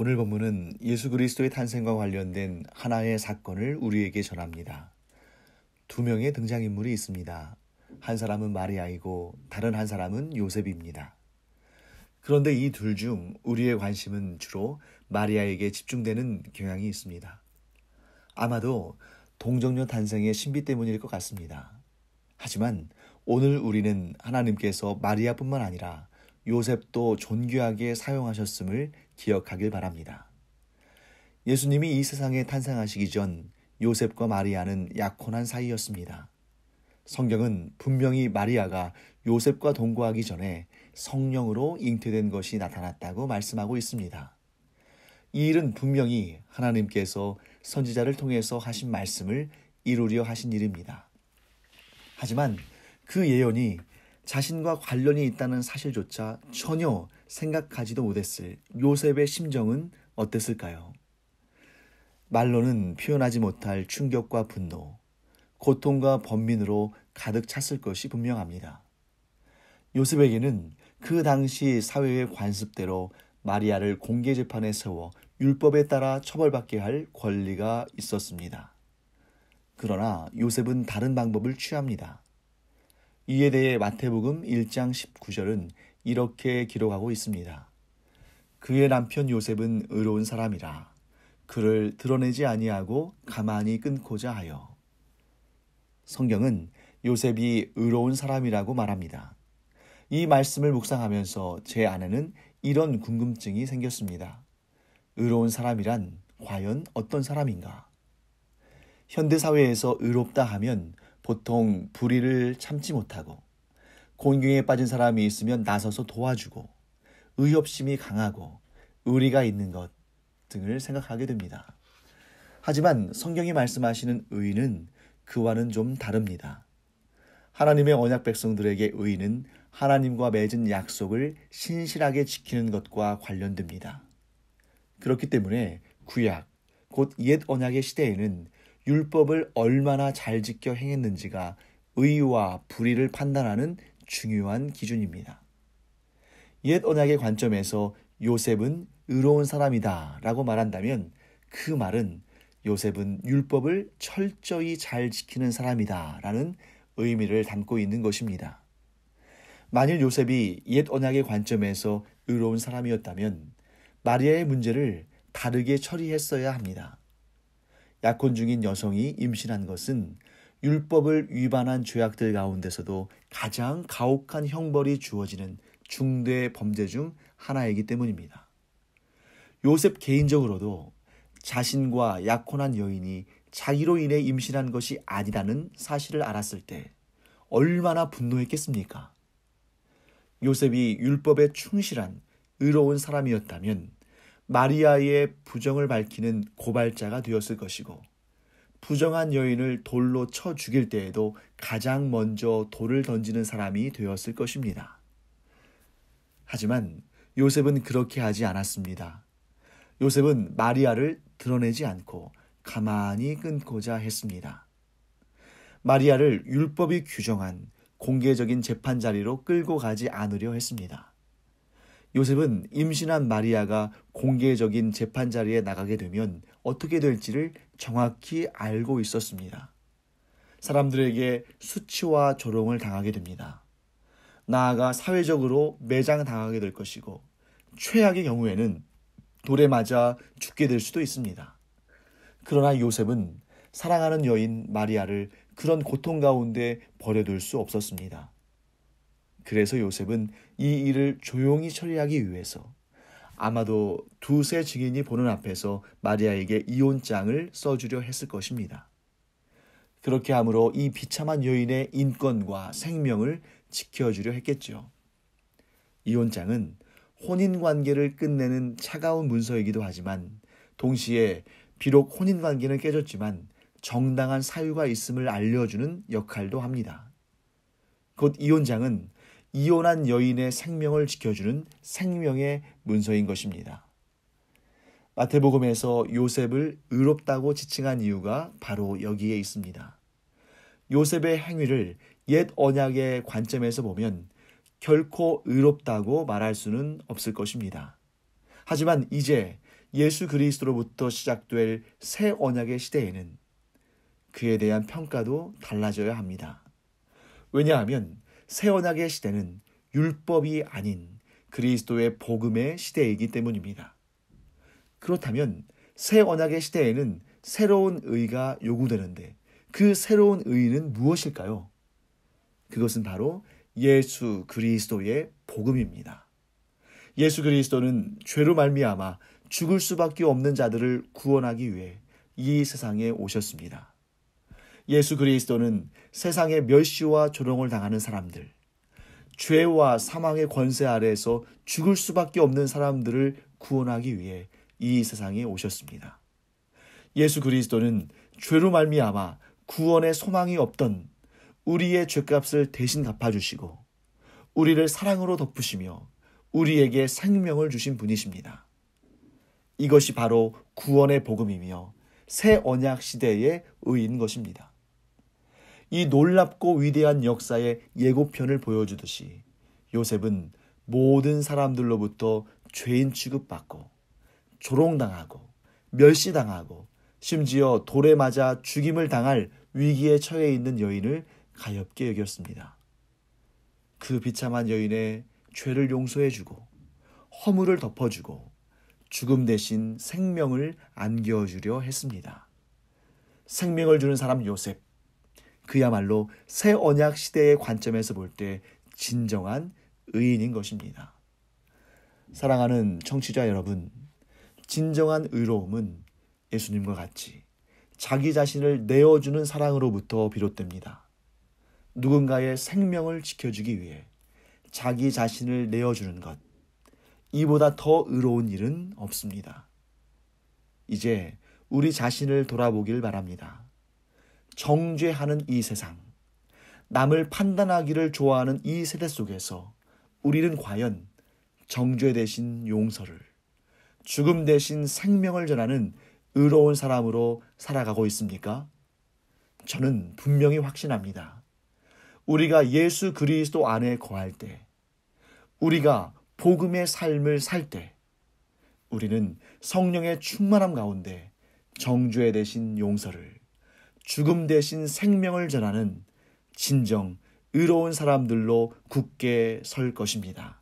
오늘 본문은 예수 그리스도의 탄생과 관련된 하나의 사건을 우리에게 전합니다. 두 명의 등장인물이 있습니다. 한 사람은 마리아이고 다른 한 사람은 요셉입니다. 그런데 이 둘 중 우리의 관심은 주로 마리아에게 집중되는 경향이 있습니다. 아마도 동정녀 탄생의 신비 때문일 것 같습니다. 하지만 오늘 우리는 하나님께서 마리아뿐만 아니라 요셉도 존귀하게 사용하셨음을 기억하길 바랍니다. 예수님이 이 세상에 탄생하시기 전 요셉과 마리아는 약혼한 사이였습니다. 성경은 분명히 마리아가 요셉과 동거하기 전에 성령으로 잉태된 것이 나타났다고 말씀하고 있습니다. 이 일은 분명히 하나님께서 선지자를 통해서 하신 말씀을 이루려 하신 일입니다. 하지만 그 예언이 자신과 관련이 있다는 사실조차 전혀 생각하지도 못했을 요셉의 심정은 어땠을까요? 말로는 표현하지 못할 충격과 분노, 고통과 번민으로 가득 찼을 것이 분명합니다. 요셉에게는 그 당시 사회의 관습대로 마리아를 공개 재판에 세워 율법에 따라 처벌받게 할 권리가 있었습니다. 그러나 요셉은 다른 방법을 취합니다. 이에 대해 마태복음 1장 19절은 이렇게 기록하고 있습니다. 그의 남편 요셉은 의로운 사람이라 그를 드러내지 아니하고 가만히 끊고자 하여. 성경은 요셉이 의로운 사람이라고 말합니다. 이 말씀을 묵상하면서 제 안에는 이런 궁금증이 생겼습니다. 의로운 사람이란 과연 어떤 사람인가? 현대사회에서 의롭다 하면 보통 불의를 참지 못하고 곤경에 빠진 사람이 있으면 나서서 도와주고 의협심이 강하고 의리가 있는 것 등을 생각하게 됩니다. 하지만 성경이 말씀하시는 의는 그와는 좀 다릅니다. 하나님의 언약 백성들에게 의는 하나님과 맺은 약속을 신실하게 지키는 것과 관련됩니다. 그렇기 때문에 구약, 곧 옛 언약의 시대에는 율법을 얼마나 잘 지켜 행했는지가 의와 불의를 판단하는 중요한 기준입니다. 옛 언약의 관점에서 요셉은 의로운 사람이다 라고 말한다면 그 말은 요셉은 율법을 철저히 잘 지키는 사람이다 라는 의미를 담고 있는 것입니다. 만일 요셉이 옛 언약의 관점에서 의로운 사람이었다면 마리아의 문제를 다르게 처리했어야 합니다. 약혼 중인 여성이 임신한 것은 율법을 위반한 죄악들 가운데서도 가장 가혹한 형벌이 주어지는 중대 범죄 중 하나이기 때문입니다. 요셉 개인적으로도 자신과 약혼한 여인이 자기로 인해 임신한 것이 아니라는 사실을 알았을 때 얼마나 분노했겠습니까? 요셉이 율법에 충실한 의로운 사람이었다면 마리아의 부정을 밝히는 고발자가 되었을 것이고 부정한 여인을 돌로 쳐 죽일 때에도 가장 먼저 돌을 던지는 사람이 되었을 것입니다. 하지만 요셉은 그렇게 하지 않았습니다. 요셉은 마리아를 드러내지 않고 가만히 끊고자 했습니다. 마리아를 율법이 규정한 공개적인 재판 자리로 끌고 가지 않으려 했습니다. 요셉은 임신한 마리아가 공개적인 재판 자리에 나가게 되면 어떻게 될지를 정확히 알고 있었습니다. 사람들에게 수치와 조롱을 당하게 됩니다. 나아가 사회적으로 매장당하게 될 것이고 최악의 경우에는 돌에 맞아 죽게 될 수도 있습니다. 그러나 요셉은 사랑하는 여인 마리아를 그런 고통 가운데 버려둘 수 없었습니다. 그래서 요셉은 이 일을 조용히 처리하기 위해서 아마도 두세 증인이 보는 앞에서 마리아에게 이혼장을 써주려 했을 것입니다. 그렇게 함으로 이 비참한 여인의 인권과 생명을 지켜주려 했겠죠. 이혼장은 혼인관계를 끝내는 차가운 문서이기도 하지만 동시에 비록 혼인관계는 깨졌지만 정당한 사유가 있음을 알려주는 역할도 합니다. 곧 이혼장은 이혼한 여인의 생명을 지켜주는 생명의 문서인 것입니다. 마태복음에서 요셉을 의롭다고 지칭한 이유가 바로 여기에 있습니다. 요셉의 행위를 옛 언약의 관점에서 보면 결코 의롭다고 말할 수는 없을 것입니다. 하지만 이제 예수 그리스도로부터 시작될 새 언약의 시대에는 그에 대한 평가도 달라져야 합니다. 왜냐하면 새 언약의 시대는 율법이 아닌 그리스도의 복음의 시대이기 때문입니다. 그렇다면 새 언약의 시대에는 새로운 의가 요구되는데 그 새로운 의는 무엇일까요? 그것은 바로 예수 그리스도의 복음입니다. 예수 그리스도는 죄로 말미암아 죽을 수밖에 없는 자들을 구원하기 위해 이 세상에 오셨습니다. 예수 그리스도는 세상의 멸시와 조롱을 당하는 사람들, 죄와 사망의 권세 아래에서 죽을 수밖에 없는 사람들을 구원하기 위해 이 세상에 오셨습니다. 예수 그리스도는 죄로 말미암아 구원의 소망이 없던 우리의 죄값을 대신 갚아주시고 우리를 사랑으로 덮으시며 우리에게 생명을 주신 분이십니다. 이것이 바로 구원의 복음이며 새 언약 시대의 의인 것입니다. 이 놀랍고 위대한 역사의 예고편을 보여주듯이 요셉은 모든 사람들로부터 죄인 취급받고 조롱당하고 멸시당하고 심지어 돌에 맞아 죽임을 당할 위기에 처해 있는 여인을 가엾게 여겼습니다. 그 비참한 여인의 죄를 용서해주고 허물을 덮어주고 죽음 대신 생명을 안겨주려 했습니다. 생명을 주는 사람 요셉, 그야말로 새 언약 시대의 관점에서 볼 때 진정한 의인인 것입니다. 사랑하는 청취자 여러분, 진정한 의로움은 예수님과 같이 자기 자신을 내어주는 사랑으로부터 비롯됩니다. 누군가의 생명을 지켜주기 위해 자기 자신을 내어주는 것, 이보다 더 의로운 일은 없습니다. 이제 우리 자신을 돌아보길 바랍니다. 정죄하는 이 세상, 남을 판단하기를 좋아하는 이 세대 속에서 우리는 과연 정죄 대신 용서를, 죽음 대신 생명을 전하는 의로운 사람으로 살아가고 있습니까? 저는 분명히 확신합니다. 우리가 예수 그리스도 안에 거할 때, 우리가 복음의 삶을 살 때, 우리는 성령의 충만함 가운데 정죄 대신 용서를, 죽음 대신 생명을 전하는 진정 의로운 사람들로 굳게 설 것입니다.